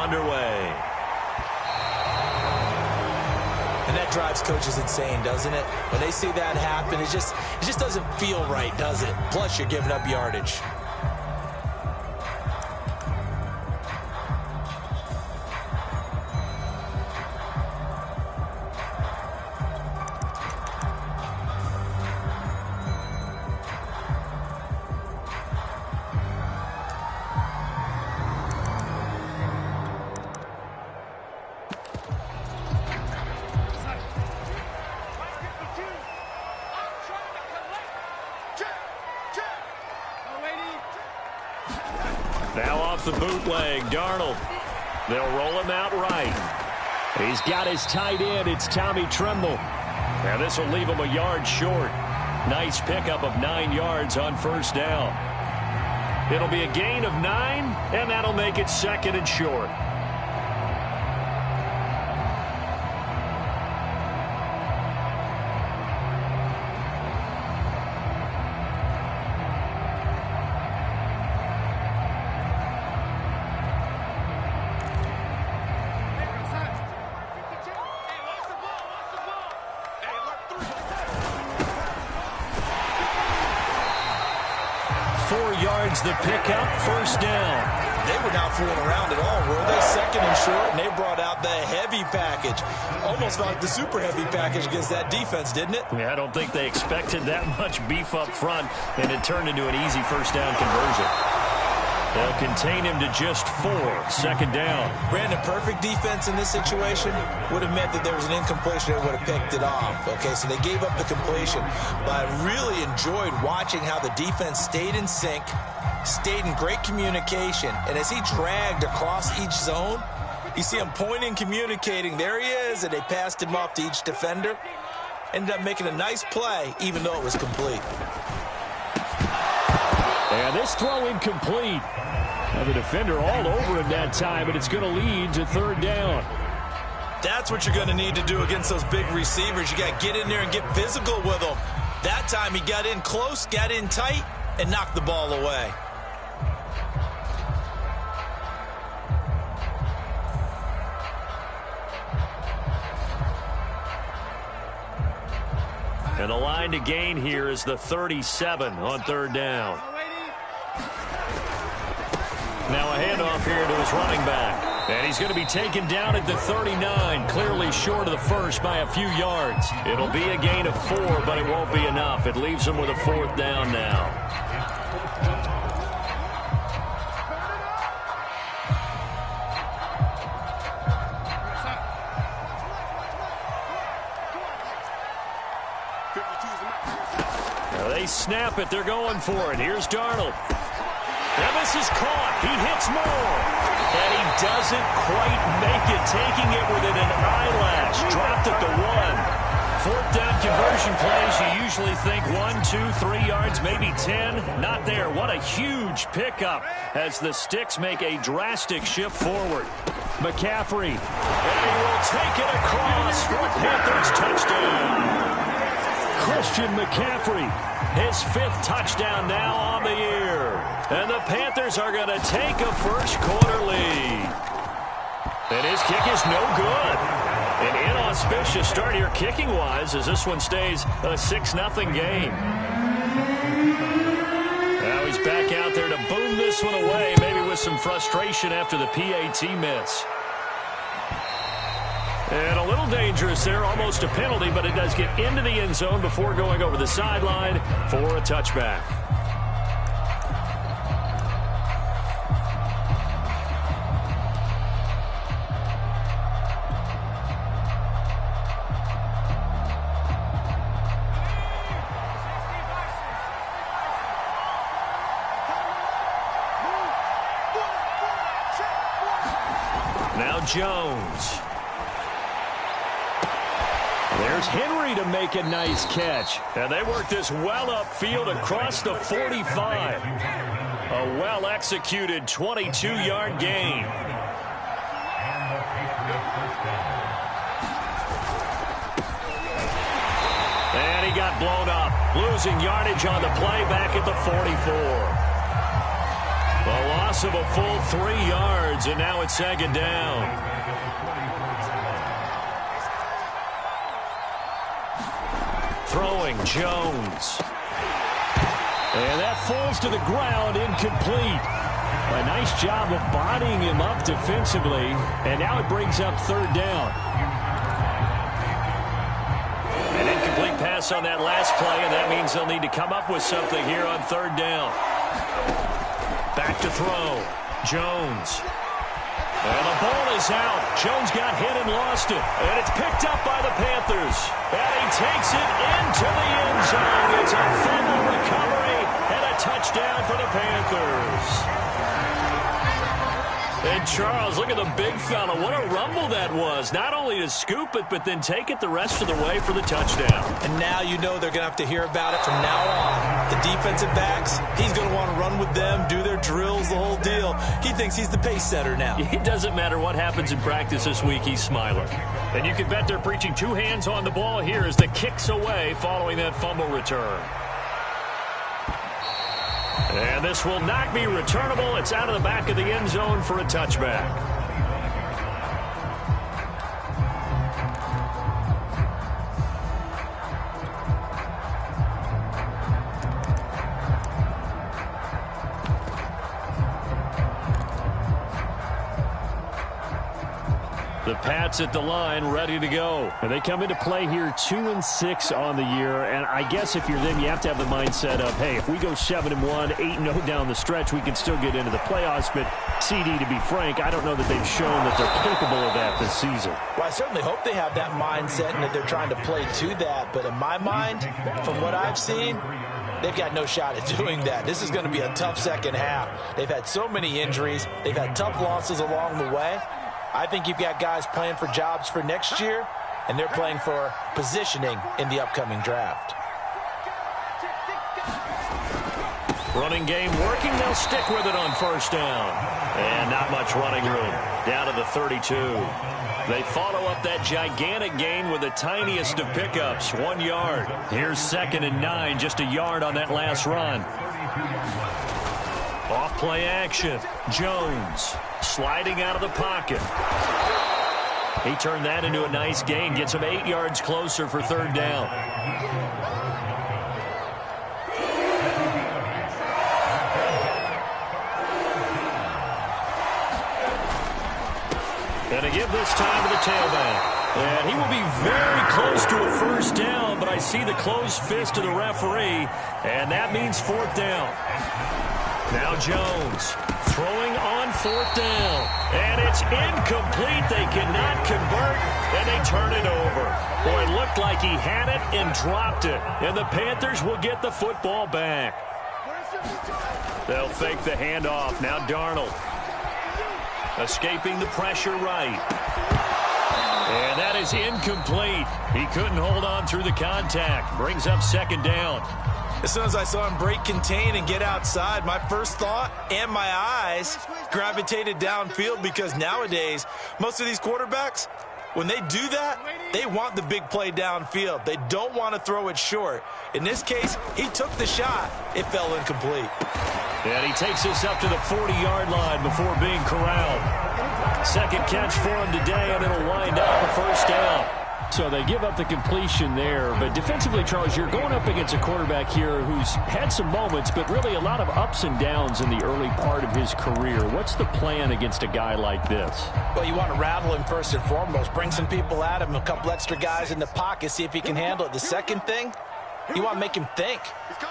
underway. And that drives coaches insane, doesn't it? When they see that happen, it just doesn't feel right, does it? Plus, you're giving up yardage. Now off the bootleg, Darnold. They'll roll him out right. He's got his tight end. It's Tommy Tremble. Now this will leave him a yard short. Nice pickup of 9 yards on first down. It'll be a gain of 9, and that'll make it 2nd and short. The pickup, first down. They were not fooling around at all, were they? 2nd and short, and they brought out the heavy package. Almost like the super heavy package against that defense, didn't it? Yeah, I don't think they expected that much beef up front, and it turned into an easy first down conversion. They'll contain him to just 4, 2nd down. Brandon, perfect defense in this situation would have meant that there was an incompletion that would have picked it off. Okay, so they gave up the completion, but I really enjoyed watching how the defense stayed in sync, stayed in great communication, and as he dragged across each zone, you see him pointing, communicating, there he is, and they passed him off to each defender. Ended up making a nice play, even though it was complete. And this throw incomplete. Now the defender all over him that time, but it's going to lead to 3rd down. That's what you're going to need to do against those big receivers. You got to get in there and get physical with them. That time he got in close, got in tight, and knocked the ball away. And the line to gain here is the 37 on 3rd down. Now a handoff here to his running back. And he's going to be taken down at the 39, clearly short of the first by a few yards. It'll be a gain of 4, but it won't be enough. It leaves him with a 4th down now. Now they snap it. They're going for it. Here's Darnold. And this is caught. He hits more. And he doesn't quite make it, taking it within an eyelash. Dropped at the 1. 4th down conversion plays, you usually think 1, 2, 3 yards, maybe 10. Not there. What a huge pickup as the sticks make a drastic shift forward. McCaffrey. And he will take it across for a Panthers touchdown. Christian McCaffrey, his 5th touchdown now on the year. And the Panthers are going to take a first-quarter lead. And his kick is no good. An inauspicious start here kicking-wise as this one stays a 6-0 game. Now he's back out there to boom this one away, maybe with some frustration after the PAT miss. And a little dangerous there, almost a penalty, but it does get into the end zone before going over the sideline for a touchback. Now Jones. There's Henry to make a nice catch. And they work this well upfield across the 45. A well-executed 22-yard gain. And he got blown up, losing yardage on the play back at the 44. The Loss of a full 3 yards, and now it's second down. Throwing Jones. And that falls to the ground, incomplete. A nice job of bodying him up defensively, and now it brings up third down. An incomplete pass on that last play, and that means they'll need to come up with something here on third down. Back to throw. Jones. And the ball is out. Jones got hit and lost it. And it's picked up by the Panthers. And he takes it into the end zone. It's a fumble recovery and a touchdown for the Panthers. And Charles, look at the big fella. What a rumble that was. Not only to scoop it, but then take it the rest of the way for the touchdown. And now you know they're going to have to hear about it from now on. The defensive backs, he's going to want to run with them, do their drills, the whole deal. He thinks he's the pace setter now. It doesn't matter what happens in practice this week, he's smiling. And you can bet they're preaching 2 hands on the ball here as the kick's away following that fumble return. And this will not be returnable. It's out of the back of the end zone for a touchback. The Pats at the line, ready to go. And they come into play here 2-6 on the year. And I guess if you're them, you have to have the mindset of, hey, if we go 7-1, 8-0 down the stretch, we can still get into the playoffs. But CD, to be frank, I don't know that they've shown that they're capable of that this season. Well, I certainly hope they have that mindset and that they're trying to play to that. But in my mind, from what I've seen, they've got no shot at doing that. This is going to be a tough second half. They've had so many injuries. They've had tough losses along the way. I think you've got guys playing for jobs for next year, and they're playing for positioning in the upcoming draft. Running game working. They'll stick with it on first down. And not much running room. Down to the 32. They follow up that gigantic gain with the tiniest of pickups, 1 yard. Here's 2nd and 9, just a yard on that last run. Off play action. Jones sliding out of the pocket. He turned that into a nice gain. Gets him 8 yards closer for third down. And to give this time to the tailback. And he will be very close to a first down, but I see the closed fist of the referee, and that means 4th down. Now Jones throwing on 4th down. And it's incomplete. They cannot convert, and they turn it over. Boy, it looked like he had it and dropped it. And the Panthers will get the football back. They'll fake the handoff. Now Darnold. Escaping the pressure right. And that is incomplete. He couldn't hold on through the contact. Brings up 2nd down. As soon as I saw him break contain and get outside, my first thought and my eyes gravitated downfield, because nowadays, most of these quarterbacks, when they do that, they want the big play downfield. They don't want to throw it short. In this case, he took the shot. It fell incomplete. And he takes this up to the 40-yard line before being corralled. 2nd catch for him today, and it'll wind up a first down. So they give up the completion there. But defensively, Charles, you're going up against a quarterback here who's had some moments, but really a lot of ups and downs in the early part of his career. What's the plan against a guy like this? Well, you want to rattle him first and foremost. Bring some people at him, a couple extra guys in the pocket, see if he can handle it. The second thing, you want to make him think.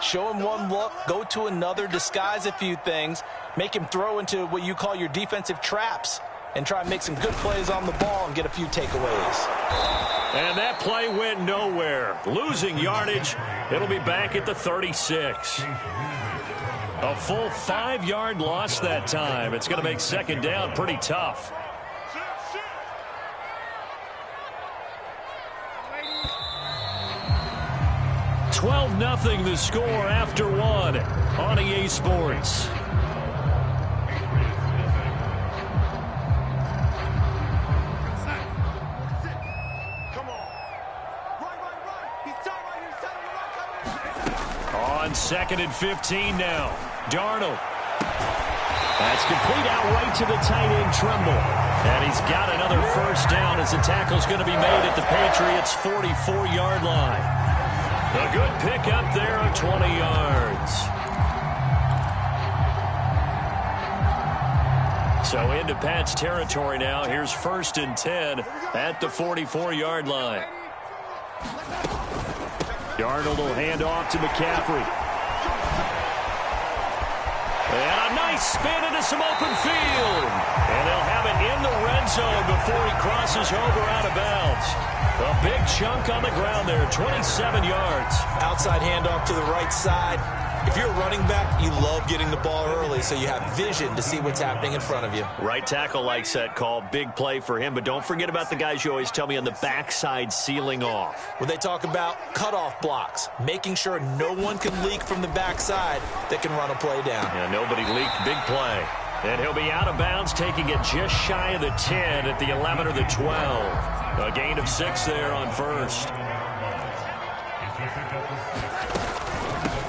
Show him one look, go to another, disguise a few things, make him throw into what you call your defensive traps, and try and make some good plays on the ball and get a few takeaways. And that play went nowhere. Losing yardage. It'll be back at the 36. A full 5-yard loss that time. It's going to make 2nd down pretty tough. $12-0 the score after 1 on EA Sports. On 2nd and 15 now. Darnold. That's complete out right to the tight end, Trimble. And he's got another first down as the tackle's going to be made at the Patriots' 44-yard line. A good pickup there of 20 yards. So into Pat's territory now. Here's 1st and 10 at the 44-yard line. Darnold will hand off to McCaffrey. And a nice spin into some open field. And they'll have it in the red zone before he crosses over out of bounds. A big chunk on the ground there, 27 yards. Outside handoff to the right side. If you're a running back, you love getting the ball early so you have vision to see what's happening in front of you. Right tackle likes that call. Big play for him. But don't forget about the guys you always tell me on the backside sealing off. When they talk about cutoff blocks, making sure no one can leak from the backside that can run a play down. Yeah, nobody leaked. Big play. And he'll be out of bounds, taking it just shy of the 10 at the 11 or the 12. A gain of 6 there on first.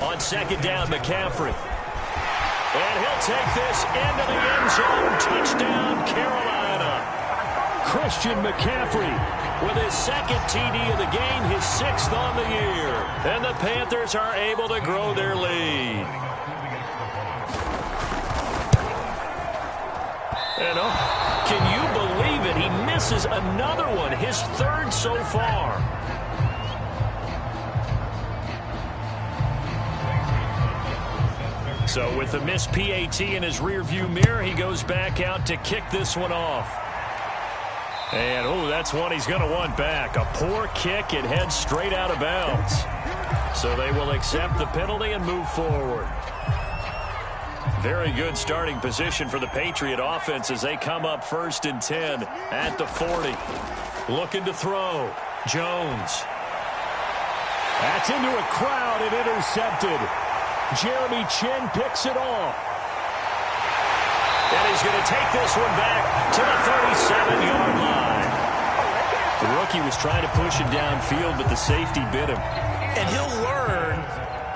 On 2nd down, McCaffrey. And he'll take this into the end zone. Touchdown, Carolina. Christian McCaffrey with his 2nd TD of the game, his 6th on the year. And the Panthers are able to grow their lead. And can you believe it? He misses another one, his 3rd so far. So with the missed PAT in his rearview mirror, he goes back out to kick this one off. And, that's one he's going to want back. A poor kick. It heads straight out of bounds. So they will accept the penalty and move forward. Very good starting position for the Patriot offense as they come up 1st and 10 at the 40. Looking to throw. Jones. That's into a crowd and intercepted. Jeremy Chin picks it off. And he's going to take this one back to the 37-yard line. The rookie was trying to push it downfield, but the safety bit him. And he'll learn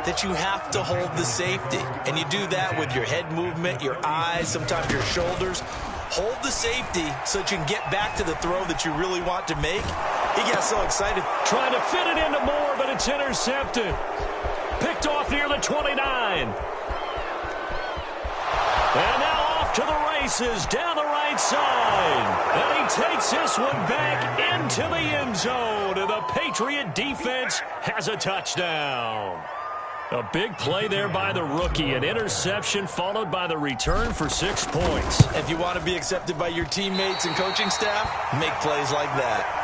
that you have to hold the safety. And you do that with your head movement, your eyes, sometimes your shoulders. Hold the safety so that you can get back to the throw that you really want to make. He got so excited. Trying to fit it into Moore, but it's intercepted. Picked off near the 29. And now off to the races down the right side. And he takes this one back into the end zone. And the Patriot defense has a touchdown. A big play there by the rookie. An interception followed by the return for 6 points. If you want to be accepted by your teammates and coaching staff, make plays like that.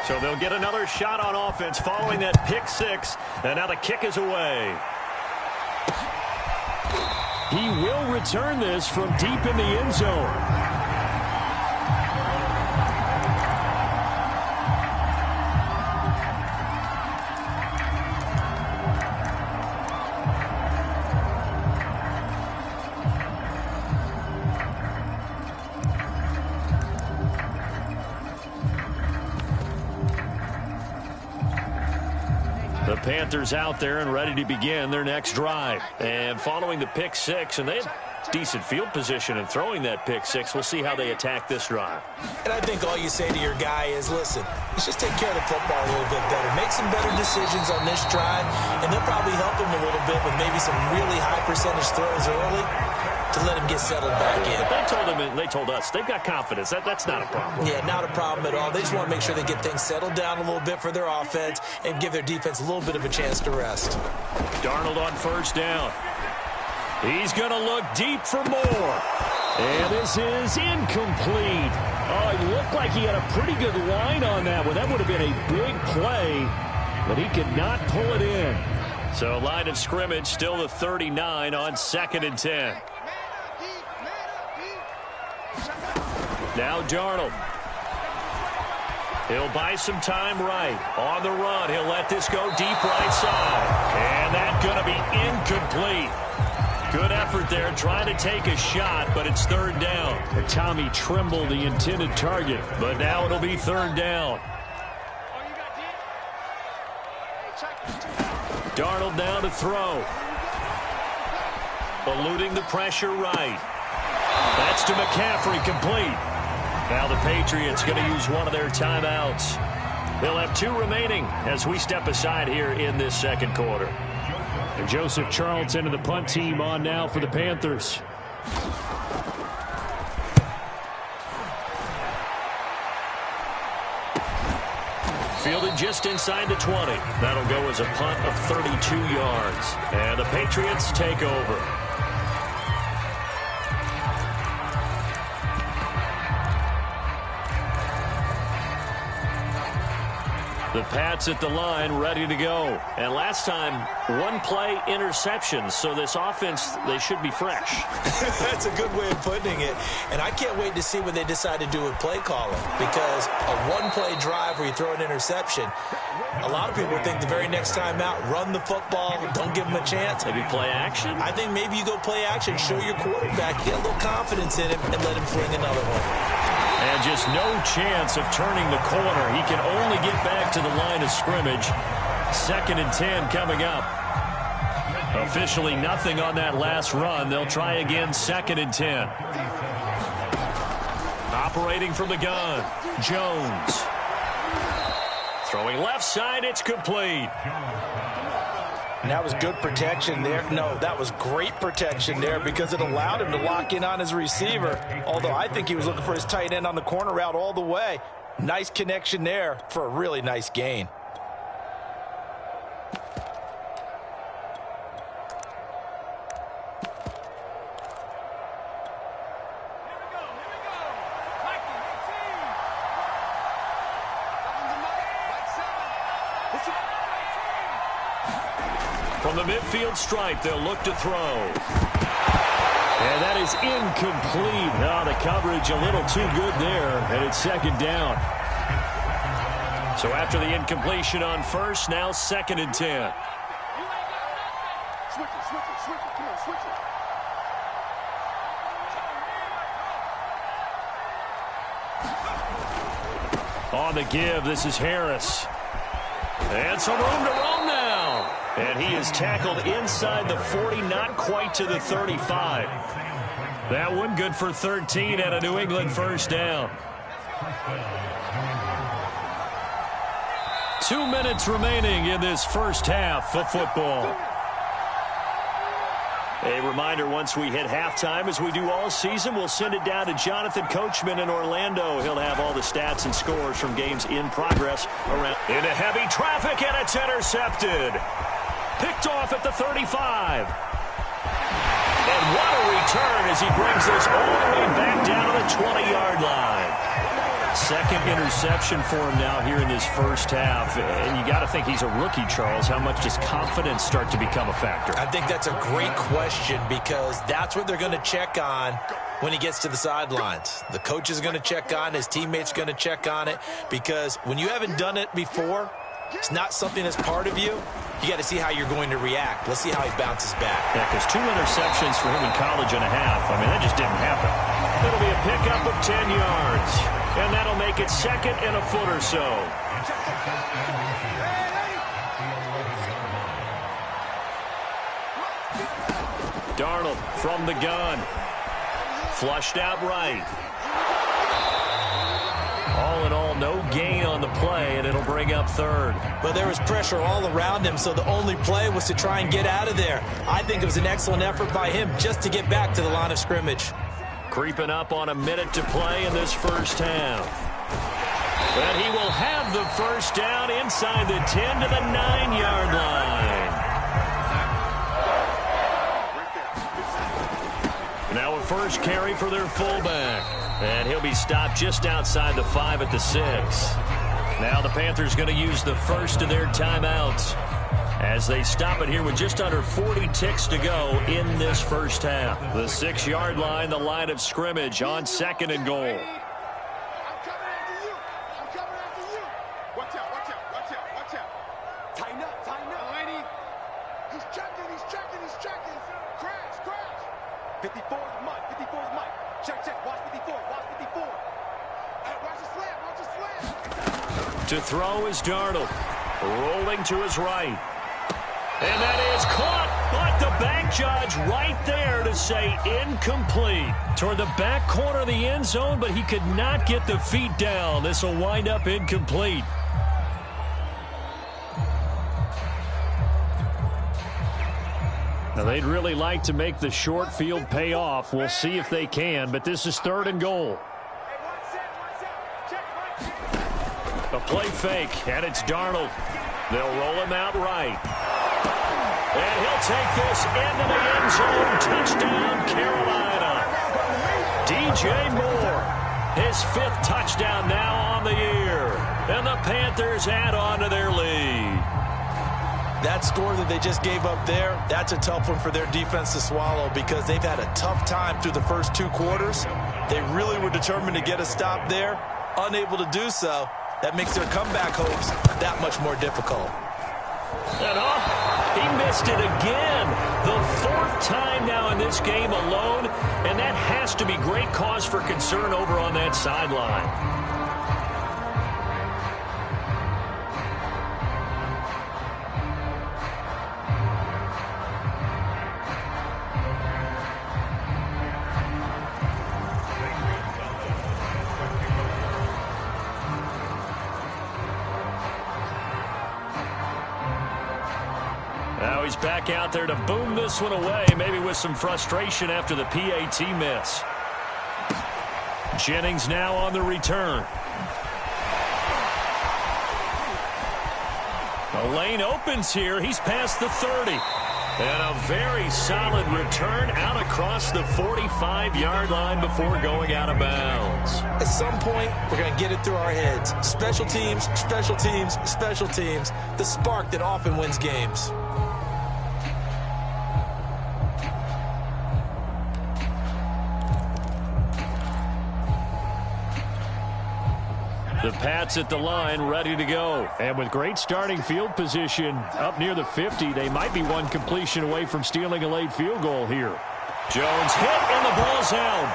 So they'll get another shot on offense following that pick 6. And now the kick is away. He will return this from deep in the end zone. The Panthers out there and ready to begin their next drive. And following the pick 6, and they had decent field position in throwing that pick 6. We'll see how they attack this drive. And I think all you say to your guy is, listen, let's just take care of the football a little bit better. Make some better decisions on this drive, and they'll probably help him a little bit with maybe some really high percentage throws early to let him get settled back in. They told us they've got confidence. That's not a problem. Yeah, not a problem at all. They just want to make sure they get things settled down a little bit for their offense and give their defense a little bit of a chance to rest. Darnold on 1st down. He's going to look deep for more. And this is incomplete. Oh, it looked like he had a pretty good line on that one. That would have been a big play, but he could not pull it in. So line of scrimmage, still the 39 on 2nd and 10. Now Darnold. He'll buy some time right. On the run, he'll let this go deep right side. And that's going to be incomplete. Good effort there, trying to take a shot, but it's 3rd down. And Tommy Trimble, the intended target, but now it'll be 3rd down. Darnold now to throw. Eluding the pressure right. That's to McCaffrey, complete. Now the Patriots going to use one of their timeouts. They'll have 2 remaining as we step aside here in this second quarter. And Joseph Charlton and the punt team on now for the Panthers. Fielded just inside the 20. That'll go as a punt of 32 yards. And the Patriots take over. The Pats at the line, ready to go. And last time, 1-play interception. So this offense, they should be fresh. That's a good way of putting it. And I can't wait to see what they decide to do with play calling. Because a 1-play drive where you throw an interception, a lot of people think the very next time out, run the football, don't give them a chance. Maybe play action? I think maybe you go play action, show your quarterback, get a little confidence in him, and let him fling another one. And just no chance of turning the corner. He can only get back to the line of scrimmage. 2nd and 10 coming up. Officially nothing on that last run. They'll try again, 2nd and 10. Operating from the gun, Jones. Throwing left side, it's complete. And that was good protection there. No, that was great protection there because it allowed him to lock in on his receiver. Although I think he was looking for his tight end on the corner route all the way. Nice connection there for a really nice gain. From the midfield stripe, they'll look to throw. And that is incomplete. Oh, the coverage a little too good there, and it's 2nd down. So after the incompletion on first, now 2nd and 10. On the give, this is Harris. And some room to roam now. And he is tackled inside the 40, not quite to the 35. That one good for 13 and a New England first down. 2 minutes remaining in this first half of football. A reminder, once we hit halftime, as we do all season, we'll send it down to Jonathan Coachman in Orlando. He'll have all the stats and scores from games in progress around. Into heavy traffic, and it's intercepted. Picked off at the 35. And what a return as he brings this all the way back down to the 20-yard line. 2nd interception for him now here in his first half. And you got to think he's a rookie, Charles. How much does confidence start to become a factor? I think that's a great question because that's what they're going to check on when he gets to the sidelines. The coach is going to check on, his teammates are going to check on it because when you haven't done it before, it's not something that's part of you. You got to see how you're going to react. Let's see how he bounces back. Yeah, because 2 interceptions for him in college and a half. I mean, that just didn't happen. It'll be a pickup of 10 yards. And that'll make it 2nd and a foot or so. Darnold from the gun. Flushed out right. All in all, no gain on the play, and it'll bring up 3rd. Well, there was pressure all around him, so the only play was to try and get out of there. I think it was an excellent effort by him just to get back to the line of scrimmage. Creeping up on a minute to play in this first half. But he will have the first down inside the 10 to the 9-yard line. Now a first carry for their fullback. And he'll be stopped just outside the 5 at the 6. Now the Panthers going to use the first of their timeouts as they stop it here with just under 40 ticks to go in this first half. The 6-yard line, the line of scrimmage on 2nd and goal. To throw is Darnold. Rolling to his right. And that is caught, but the back judge right there to say incomplete. Toward the back corner of the end zone, but he could not get the feet down. This will wind up incomplete. Now, they'd really like to make the short field pay off. We'll see if they can, but this is 3rd and goal. A play fake, and it's Darnold. They'll roll him out right. And he'll take this into the end zone. Touchdown, Carolina. DJ Moore, his 5th touchdown now on the year. And the Panthers add on to their lead. That score that they just gave up there, that's a tough one for their defense to swallow because they've had a tough time through the first 2 quarters. They really were determined to get a stop there. Unable to do so. That makes their comeback hopes that much more difficult. And he missed it again. The 4th time now in this game alone, and that has to be great cause for concern over on that sideline. Now he's back out there to boom this one away, maybe with some frustration after the PAT miss. Jennings now on the return. The lane opens here. He's past the 30. And a very solid return out across the 45-yard line before going out of bounds. At some point, we're going to get it through our heads. Special teams, special teams, special teams. The spark that often wins games. The Pats at the line, ready to go. And with great starting field position up near the 50, they might be one completion away from stealing a late field goal here. Jones hit, and the ball's out.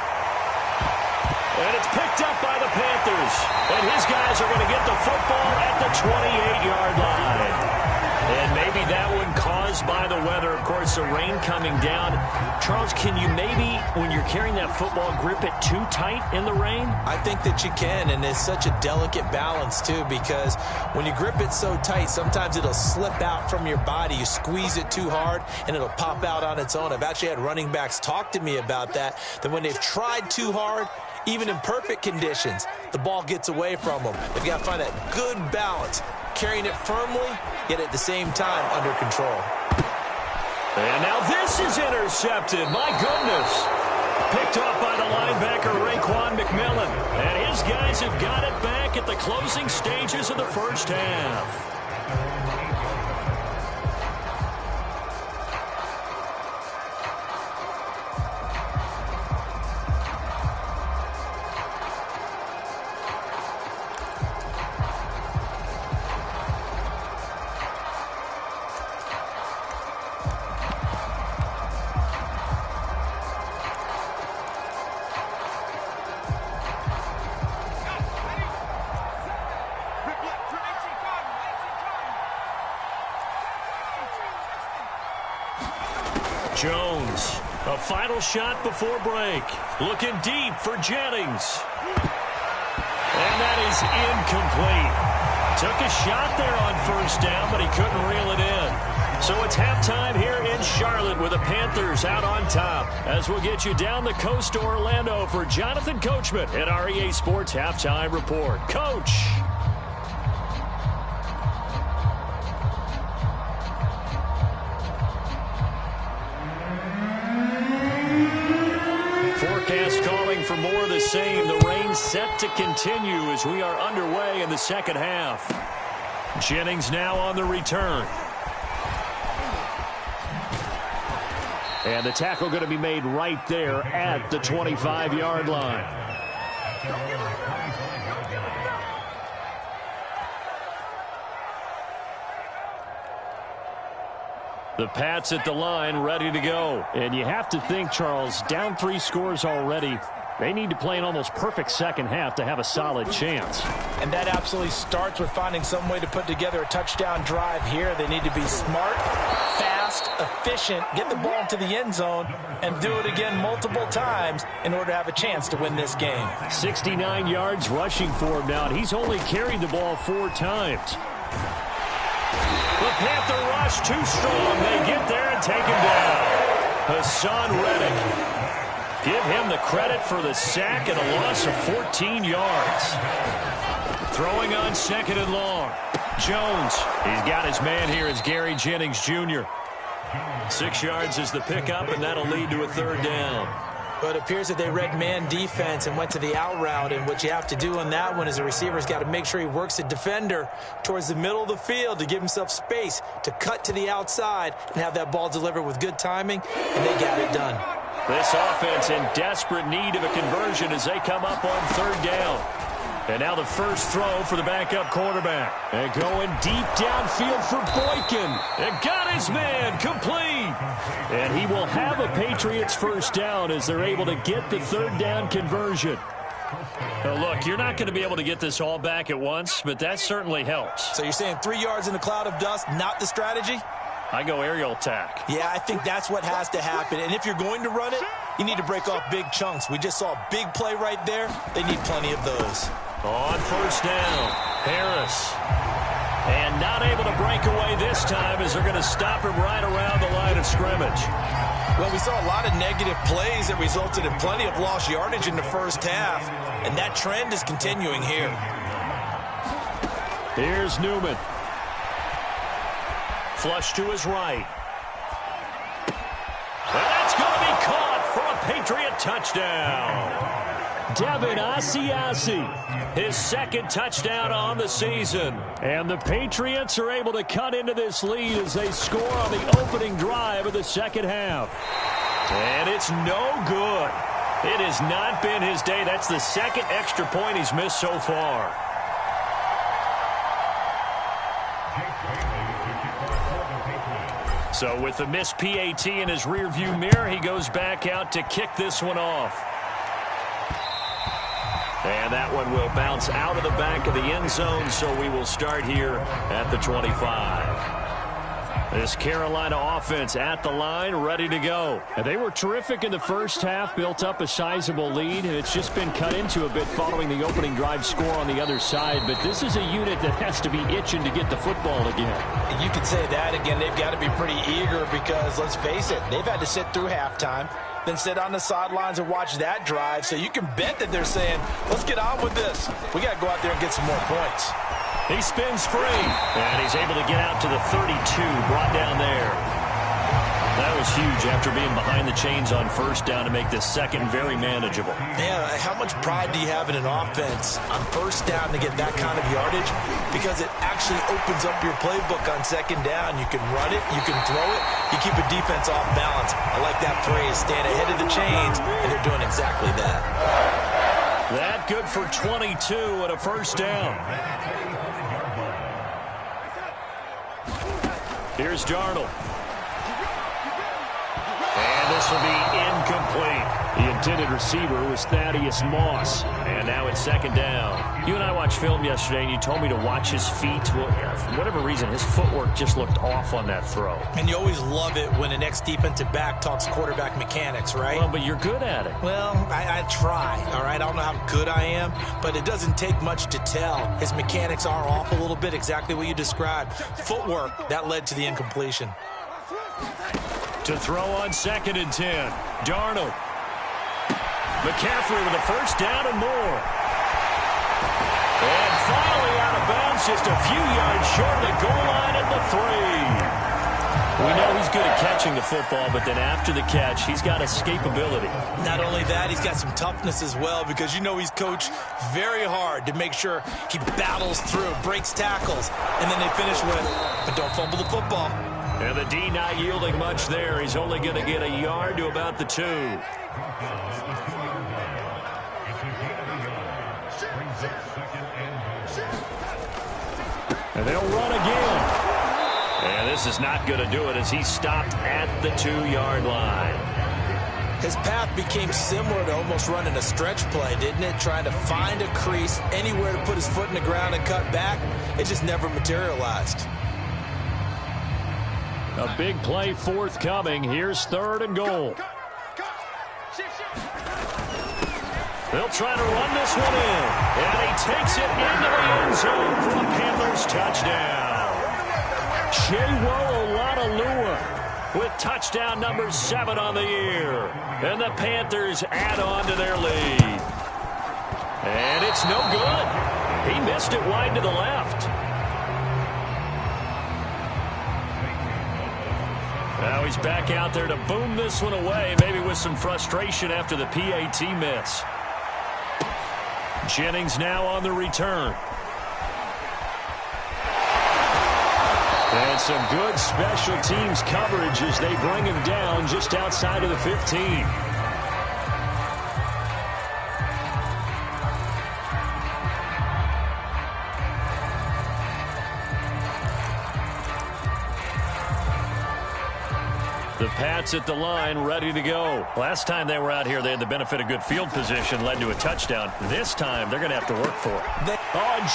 And it's picked up by the Panthers. And his guys are going to get the football at the 28-yard line. And maybe that one caused by the weather. Of course, the rain coming down. Charles, can you maybe, when you're carrying that football, grip it too tight in the rain? I think that you can, and it's such a delicate balance, too, because when you grip it so tight, sometimes it'll slip out from your body. You squeeze it too hard, and it'll pop out on its own. I've actually had running backs talk to me about that when they've tried too hard, even in perfect conditions, the ball gets away from them. They've got to find that good balance, carrying it firmly, yet at the same time under control. And now this is intercepted. My goodness. Picked off by the linebacker, Raekwon McMillan. And his guys have got it back at the closing stages of the first half. Jones, a final shot before break. Looking deep for Jennings. And that is incomplete. Took a shot there on first down, but he couldn't reel it in. So it's halftime here in Charlotte with the Panthers out on top. As we'll get you down the coast to Orlando for Jonathan Coachman at our EA Sports Halftime Report. Coach. Forecast calling for more of the same. The rain set to continue as we are underway in the second half. Jennings now on the return. And the tackle going to be made right there at the 25-yard line. The Pats at the line, ready to go. And you have to think, Charles, down 3 scores already. They need to play an almost perfect second half to have a solid chance. And that absolutely starts with finding some way to put together a touchdown drive here. They need to be smart, fast, efficient, get the ball into the end zone, and do it again multiple times in order to have a chance to win this game. 69 yards rushing for him now, and he's only carried the ball 4 times. The Panther rush too strong. They get there and take him down. Hassan Reddick. Give him the credit for the sack and a loss of 14 yards. Throwing on 2nd and long. Jones. He's got his man here as Gary Jennings Jr. 6 yards is the pickup, and that'll lead to a 3rd down. But it appears that they read man defense and went to the out route, and what you have to do on that one is the receiver's got to make sure he works the defender towards the middle of the field to give himself space to cut to the outside and have that ball delivered with good timing, and they got it done. This offense in desperate need of a conversion as they come up on 3rd down. And now the first throw for the backup quarterback. And going deep downfield for Boykin. And got his man complete. And he will have a Patriots first down as they're able to get the 3rd down conversion. Now look, you're not going to be able to get this all back at once, but that certainly helps. So you're saying 3 yards in a cloud of dust, not the strategy? I go aerial attack. Yeah, I think that's what has to happen. And if you're going to run it, you need to break off big chunks. We just saw a big play right there. They need plenty of those. On first down, Harris. And not able to break away this time as they're going to stop him right around the line of scrimmage. Well, we saw a lot of negative plays that resulted in plenty of lost yardage in the first half, and that trend is continuing here. Here's Newman. Flush to his right. And that's going to be caught for a Patriot touchdown. Devin Asiasi, his 2nd touchdown on the season. And the Patriots are able to cut into this lead as they score on the opening drive of the 2nd half. And it's no good. It has not been his day. That's the 2nd extra point he's missed so far. So with the missed PAT in his rearview mirror, he goes back out to kick this one off. And that one will bounce out of the back of the end zone, so we will start here at the 25. This Carolina offense at the line, ready to go. And they were terrific in the first half, built up a sizable lead, and it's just been cut into a bit following the opening drive score on the other side. But this is a unit that has to be itching to get the football again. You could say that again. They've got to be pretty eager because, let's face it, they've had to sit through halftime, then sit on the sidelines and watch that drive. So you can bet that they're saying, let's get on with this. We got to go out there and get some more points. He spins free, and he's able to get out to the 32, brought down there. That was huge after being behind the chains on first down to make this 2nd very manageable. Yeah, how much pride do you have in an offense on first down to get that kind of yardage? Because it actually opens up your playbook on 2nd down. You can run it, you can throw it, you keep a defense off balance. I like that phrase, stand ahead of the chains, and they're doing exactly that. That good for 22 and a first down. Here's Darnold. And this will be incomplete. The intended receiver was Thaddeus Moss. And now it's 2nd down. You and I watched film yesterday, and you told me to watch his feet. Well, for whatever reason, his footwork just looked off on that throw. And you always love it when an ex-defensive back talks quarterback mechanics, right? Well, but you're good at it. Well, I try, all right? I don't know how good I am, but it doesn't take much to tell. His mechanics are off a little bit, exactly what you described. Footwork, that led to the incompletion. To throw on 2nd and 10. Darnold. McCaffrey with a first down and more. And finally out of bounds, just a few yards short of the goal line at the 3. We know he's good at catching the football, but then after the catch, he's got escapability. Not only that, he's got some toughness as well, because you know he's coached very hard to make sure he battles through, breaks tackles, and then they finish with, but don't fumble the football. And the D not yielding much there. He's only going to get a yard to about the 2. And they'll run again. And this is not going to do it as he's stopped at the 2-yard line. His path became similar to almost running a stretch play, didn't it? Trying to find a crease, anywhere to put his foot in the ground and cut back. It just never materialized. A big play forthcoming. Here's 3rd and goal. They'll try to run this one in. And he takes it into the end zone for a Panthers touchdown. Chewo with touchdown number 7 on the year. And the Panthers add on to their lead. And it's no good. He missed it wide to the left. Now he's back out there to boom this one away, maybe with some frustration after the PAT miss. Jennings now on the return. And some good special teams coverage as they bring him down just outside of the 15. The Pats at the line, ready to go. Last time they were out here, they had the benefit of good field position, led to a touchdown. This time, they're going to have to work for it.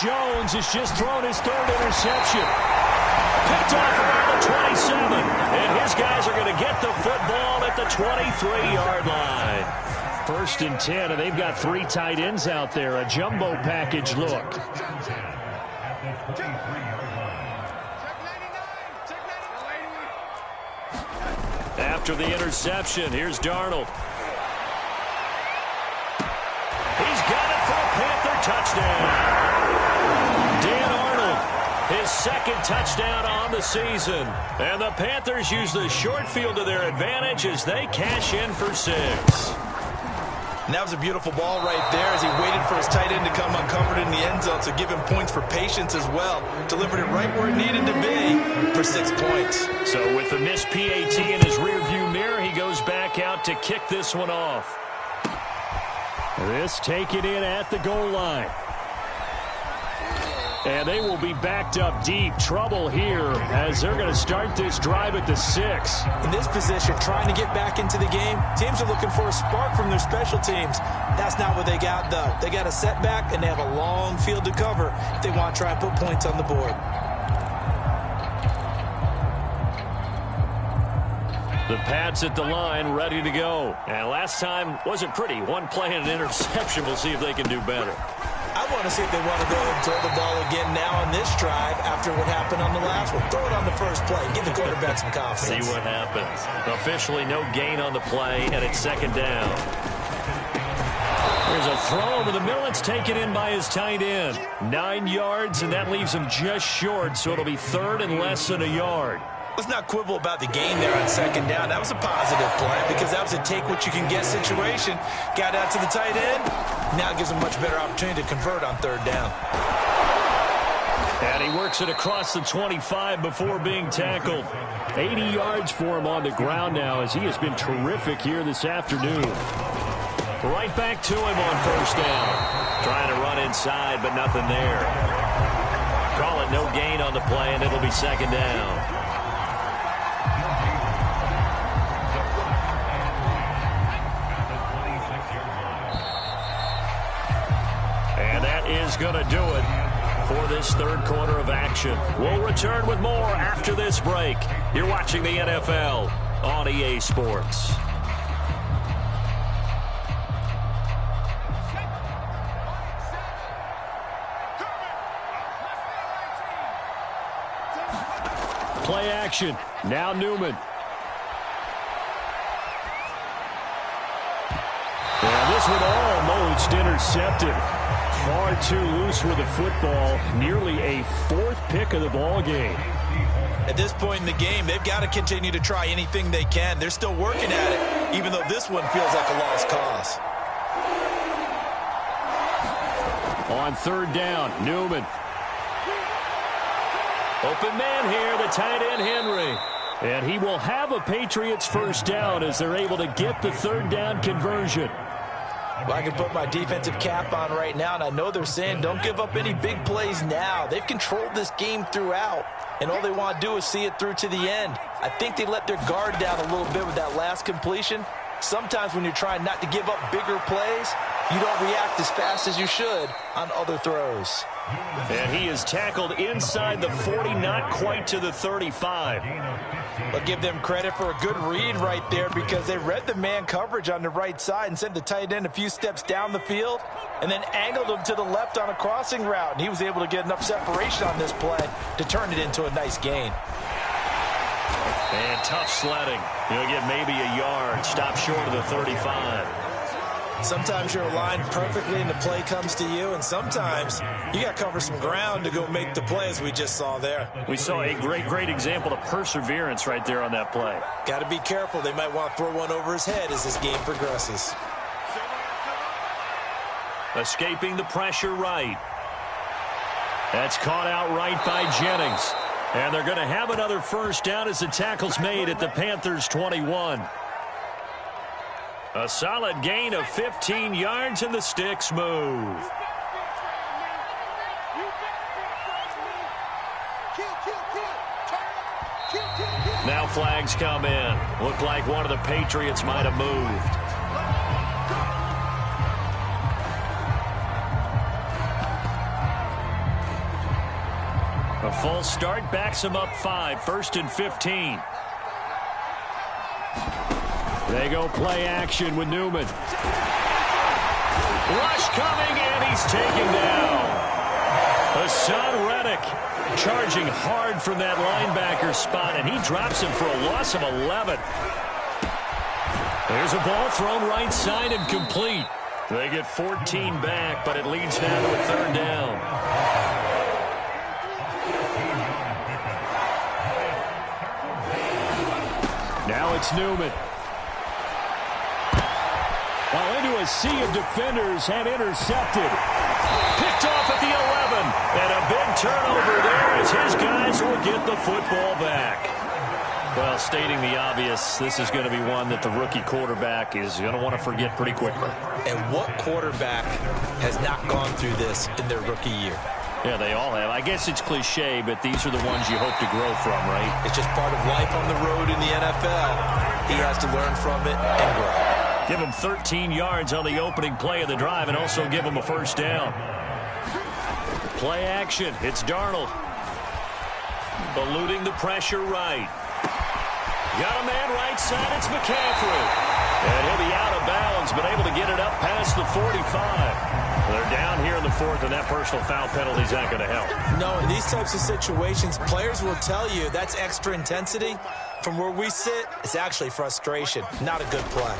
Jones has just thrown his 3rd interception. Picked off around the 27. And his guys are going to get the football at the 23-yard line. 1st and 10, and they've got 3 tight ends out there. A jumbo package look. After the interception, here's Darnold. He's got it for a Panther touchdown. Dan Arnold, his 2nd touchdown on the season. And the Panthers use the short field to their advantage as they cash in for 6. And that was a beautiful ball right there as he waited for his tight end to come uncovered in the end zone, so give him points for patience as well. Delivered it right where it needed to be for 6 points. So with the missed PAT in his rearview mirror, he goes back out to kick this one off. This taken in at the goal line. And they will be backed up deep. Trouble here as they're going to start this drive at the 6. In this position, trying to get back into the game, teams are looking for a spark from their special teams. That's not what they got, though. They got a setback, and they have a long field to cover if they want to try and put points on the board. The Pats at the line, ready to go. And last time wasn't pretty. 1 play and an interception. We'll see if they can do better. I want to see if they want to go and throw the ball again now on this drive after what happened on the last one. Throw it on the first play. Give the quarterback some confidence. See what happens. Officially no gain on the play, and it's 2nd down. There's a throw over the middle. It's taken in by his tight end. 9 yards, and that leaves him just short, so it'll be 3rd and less than a yard. Let's not quibble about the gain there on 2nd down. That was a positive play because that was a take-what-you-can-get situation. Got out to the tight end. Now it gives him a much better opportunity to convert on 3rd down. And he works it across the 25 before being tackled. 80 yards for him on the ground now as he has been terrific here this afternoon. Right back to him on 1st down. Trying to run inside, but nothing there. Call it no gain on the play, and it'll be 2nd down. Is going to do it for this 3rd quarter of action. We'll return with more after this break. You're watching the NFL on EA Sports. Play action. Now Newman. And this one almost intercepted. Far too loose with the football. Nearly a 4th pick of the ball game. At this point in the game, they've got to continue to try anything they can. They're still working at it, even though this one feels like a lost cause. On 3rd down, Newman. Open man here, the tight end Henry. And he will have a Patriots 1st down as they're able to get the 3rd down conversion. Well, I can put my defensive cap on right now, and I know they're saying don't give up any big plays now. They've controlled this game throughout, and all they want to do is see it through to the end. I think they let their guard down a little bit with that last completion. Sometimes when you're trying not to give up bigger plays, you don't react as fast as you should on other throws. And he is tackled inside the 40, not quite to the 35. But give them credit for a good read right there because they read the man coverage on the right side and sent the tight end a few steps down the field and then angled him to the left on a crossing route. And he was able to get enough separation on this play to turn it into a nice gain. And tough sledding. He'll get maybe a yard. Stop short of the 35. Sometimes you're aligned perfectly and the play comes to you, and sometimes you got to cover some ground to go make the play, as we just saw there. We saw a great example of perseverance right there on that play. Got to be careful. They might want to throw one over his head as this game progresses. Escaping the pressure right. That's caught out right by Jennings. And they're going to have another first down as the tackle's made at the Panthers' 21. A solid gain of 15 yards, and the sticks move. Now flags come in. Looked like one of the Patriots might have moved. A false start backs him up 5, 1st and 15. They go play action with Newman. Rush coming, and he's taken down. Hassan Reddick charging hard from that linebacker spot, and he drops him for a loss of 11. There's a ball thrown right side and complete. They get 14 back, but it leads now to a 3rd down. Now it's Newman. Well, into a sea of defenders and intercepted. Picked off at the 11. And a big turnover there as his guys will get the football back. Well, stating the obvious, this is going to be one that the rookie quarterback is going to want to forget pretty quickly. And what quarterback has not gone through this in their rookie year? Yeah, they all have. I guess it's cliche, but these are the ones you hope to grow from, right? It's just part of life on the road in the NFL. He has to learn from it and grow. Give him 13 yards on the opening play of the drive and also give him a first down. Play action. It's Darnold. Eluding the pressure right. Got a man right side. It's McCaffrey. And he'll be out of bounds, but able to get it up past the 45. They're down here in the 4th, and that personal foul penalty is not going to help. No, in these types of situations, players will tell you that's extra intensity. From where we sit, it's actually frustration. Not a good play.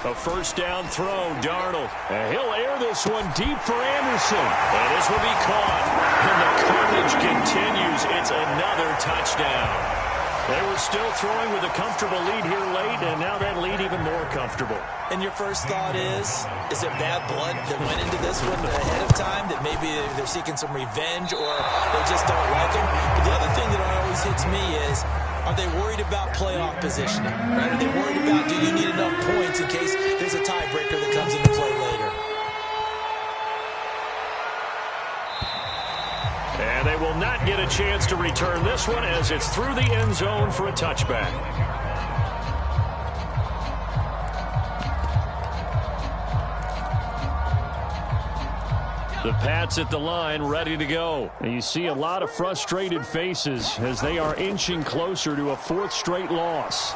A first down throw, Darnold. And he'll air this one deep for Anderson. And this will be caught. And the carnage continues. It's another touchdown. They were still throwing with a comfortable lead here late, and now that lead even more comfortable. And your first thought is it bad blood that went into this one ahead of time, that maybe they're seeking some revenge or they just don't like him? But the other thing that always hits me is, are they worried about playoff positioning? Right? Are they worried about, do you need enough points in case there's a tiebreaker that comes into play later? And they will not get a chance to return this one as it's through the end zone for a touchback. The Pats at the line, ready to go. And you see a lot of frustrated faces as they are inching closer to a 4th straight loss.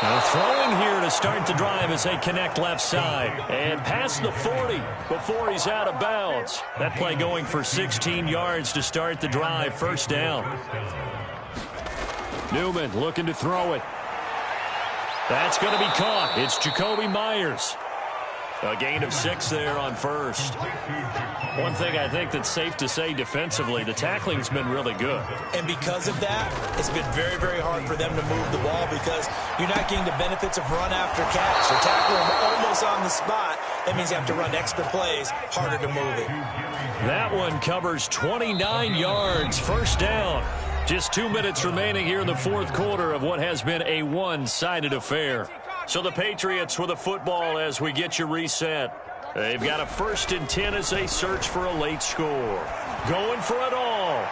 Now throwing here to start the drive as they connect left side. And past the 40 before he's out of bounds. That play going for 16 yards to start the drive. First down. Newman looking to throw it. That's going to be caught. It's Jacoby Myers. A gain of 6 there on first. One thing I think that's safe to say defensively, the tackling's been really good. And because of that, it's been very, very hard for them to move the ball because you're not getting the benefits of run after catch. You're tackling them almost on the spot. That means you have to run extra plays, harder to move it. That one covers 29 yards. First down. Just 2 minutes remaining here in the 4th quarter of what has been a one-sided affair. So the Patriots with a football as we get you reset. They've got a 1st and 10 as they search for a late score. Going for it all.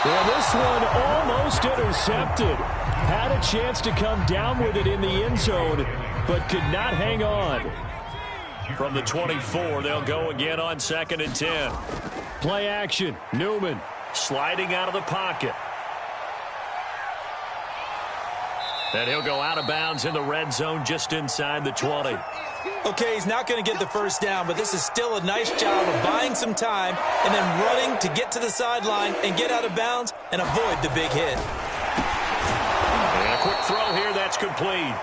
Well, this one almost intercepted. Had a chance to come down with it in the end zone. but could not hang on. From the 24, they'll go again on 2nd and 10. Play action. Newman sliding out of the pocket. And he'll go out of bounds in the red zone just inside the 20. Okay, he's not going to get the first down, but this is still a nice job of buying some time and then running to get to the sideline and get out of bounds and avoid the big hit. And a quick throw here, that's complete.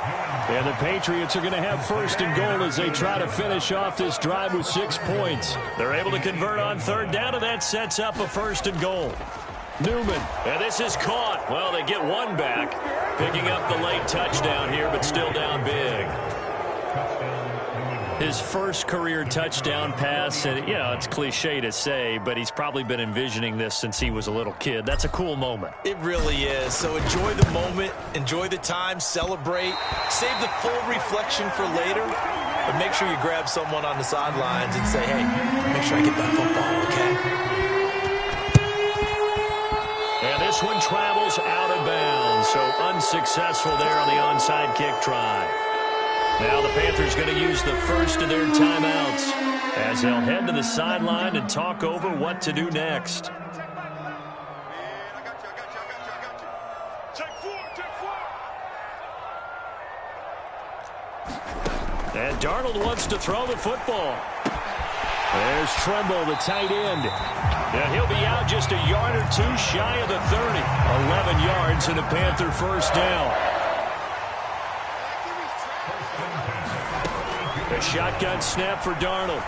And the Patriots are going to have 1st and goal as they try to finish off this drive with 6 points. They're able to convert on 3rd down, and that sets up a 1st and goal. Newman. And this is caught. Well, they get one back, picking up the late touchdown here, but still down big. His first career touchdown pass, and, it's cliche to say, but he's probably been envisioning this since he was a little kid. That's a cool moment. It really is. So enjoy the moment, enjoy the time, celebrate, save the full reflection for later, but make sure you grab someone on the sidelines and say, hey, make sure I get that football, okay? And this one travels out of bounds, so unsuccessful there on the onside kick try. Now the Panthers going to use the first of their timeouts as they'll head to the sideline and talk over what to do next. And Darnold wants to throw the football. There's Tremble, the tight end. Now he'll be out just a yard or two shy of the 30. 11 yards and a Panther first down. A shotgun snap for Darnold.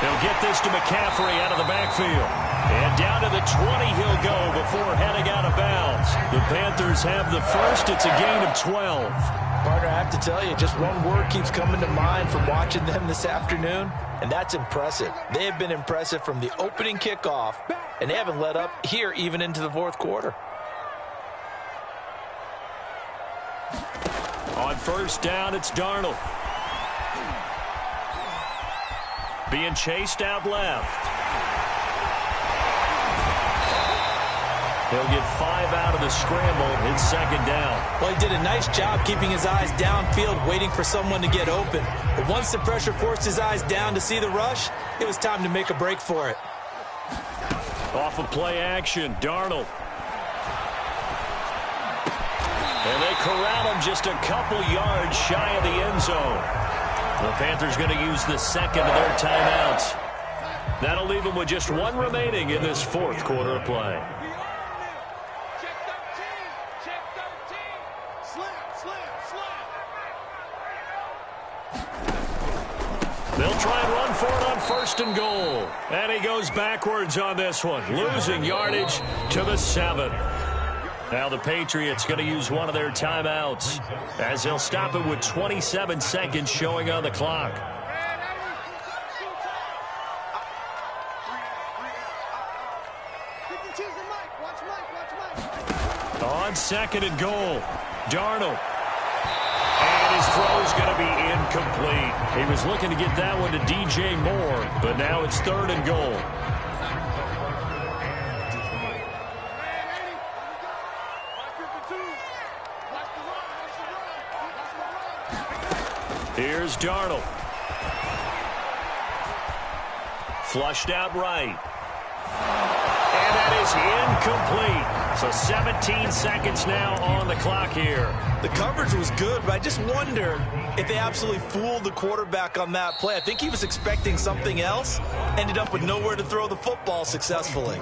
He'll get this to McCaffrey out of the backfield. And down to the 20 he'll go before heading out of bounds. The Panthers have the first. It's a gain of 12. Partner, I have to tell you, just one word keeps coming to mind from watching them this afternoon, and that's impressive. They have been impressive from the opening kickoff, and they haven't let up here even into the 4th quarter. On 1st down, it's Darnold. Being chased out left. He'll get 5 out of the scramble. It's 2nd down. Well, he did a nice job keeping his eyes downfield, waiting for someone to get open. But once the pressure forced his eyes down to see the rush, it was time to make a break for it. Off of play action, Darnold. And they corral him just a couple yards shy of the end zone. The Panthers going to use the second of their timeouts. That'll leave them with just one remaining in this 4th quarter of play. They'll try and run for it on 1st and goal. And he goes backwards on this one, losing yardage to the 7. Now the Patriots going to use one of their timeouts as they'll stop it with 27 seconds showing on the clock. On 2nd and goal, Darnold. And his throw's going to be incomplete. He was looking to get that one to DJ Moore, but now it's 3rd and goal. Here's Darnold. Flushed out right. And that is incomplete. So 17 seconds now on the clock here. The coverage was good, but I just wonder if they absolutely fooled the quarterback on that play. I think he was expecting something else, ended up with nowhere to throw the football successfully.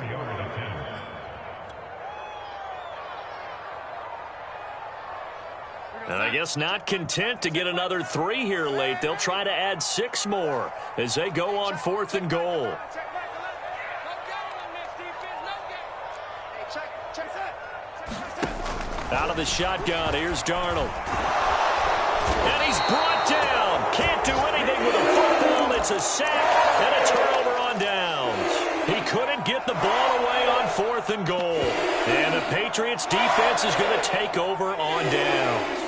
And I guess not content to get another 3 here late. They'll try to add 6 more as they go on 4th and goal. Out of the shotgun, here's Darnold. And he's brought down. Can't do anything with a football. It's a sack and a turnover on downs. He couldn't get the ball away on 4th and goal. And the Patriots defense is going to take over on downs.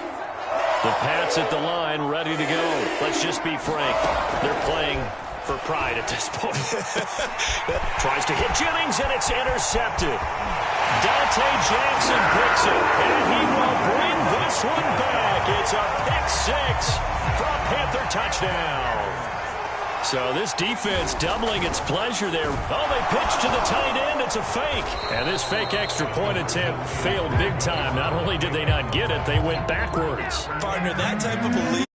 The Pats at the line, ready to go. Let's just be frank. They're playing for pride at this point. Tries to hit Jennings, and it's intercepted. Dante Jackson picks it, and he will bring this one back. So this defense doubling its pleasure there. Oh, they pitch to the tight end. It's a fake. And this fake extra point attempt failed big time. Not only did they not get it, they went backwards. Partner, that type of a lead.